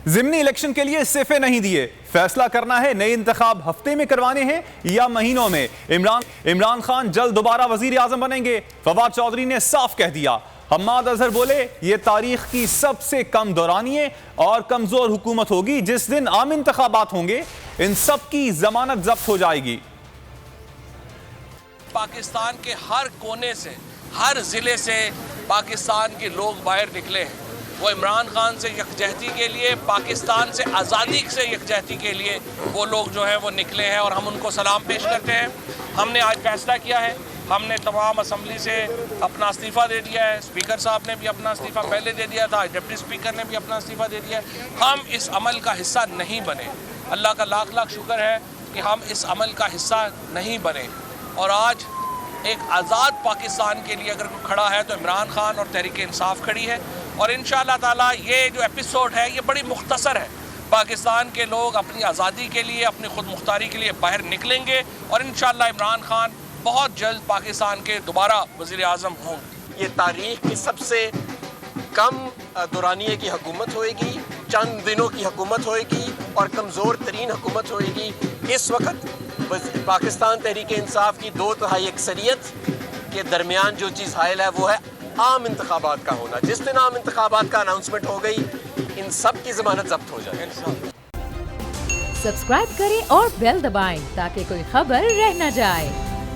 ضمنی الیکشن کے لیے استعفے نہیں دیے، فیصلہ کرنا ہے نئے انتخاب ہفتے میں کروانے ہیں یا مہینوں میں۔ عمران خان جلد دوبارہ وزیر اعظم بنیں گے، فواد چودھری نے صاف کہہ دیا۔ حماد اظہر بولے یہ تاریخ کی سب سے کم دورانیے اور کمزور حکومت ہوگی، جس دن عام انتخابات ہوں گے ان سب کی ضمانت ضبط ہو جائے گی۔ پاکستان کے ہر کونے سے، ہر ضلع سے پاکستان کے لوگ باہر نکلے ہیں۔ وہ عمران خان سے یکجہتی کے لیے، پاکستان سے آزادی سے یکجہتی کے لیے وہ لوگ جو ہیں وہ نکلے ہیں، اور ہم ان کو سلام پیش کرتے ہیں۔ ہم نے آج فیصلہ کیا ہے، ہم نے تمام اسمبلی سے اپنا استعفیٰ دے دیا ہے، اسپیکر صاحب نے بھی اپنا استعفیٰ پہلے دے دیا تھا، ڈپٹی اسپیکر نے بھی اپنا استعفیٰ دے دیا ہے۔ ہم اس عمل کا حصہ نہیں بنے۔ اللہ کا لاکھ لاکھ شکر ہے کہ ہم اس عمل کا حصہ نہیں بنے، اور آج ایک آزاد پاکستان کے لیے اگر کوئی کھڑا ہے تو عمران خان اور تحریک انصاف کھڑی ہے، اور انشاءاللہ تعالی یہ جو ایپیسوڈ ہے یہ بڑی مختصر ہے۔ پاکستان کے لوگ اپنی آزادی کے لیے، اپنی خود مختاری کے لیے باہر نکلیں گے، اور انشاءاللہ عمران خان بہت جلد پاکستان کے دوبارہ وزیر اعظم ہوں گے۔ یہ تاریخ کی سب سے کم دورانیے کی حکومت ہوئے گی، چند دنوں کی حکومت ہوئے گی، اور کمزور ترین حکومت ہوئے گی۔ اس وقت پاکستان تحریک انصاف کی 2/3 اکثریت کے درمیان جو چیز حائل ہے وہ ہے عام انتخابات کا ہونا۔ جس دن عام انتخابات کا اناؤنسمنٹ ہو گئی ان سب کی ضمانت ضبط ہو جائے۔ سبسکرائب کریں اور بیل دبائیں تاکہ کوئی خبر رہ نہ جائے۔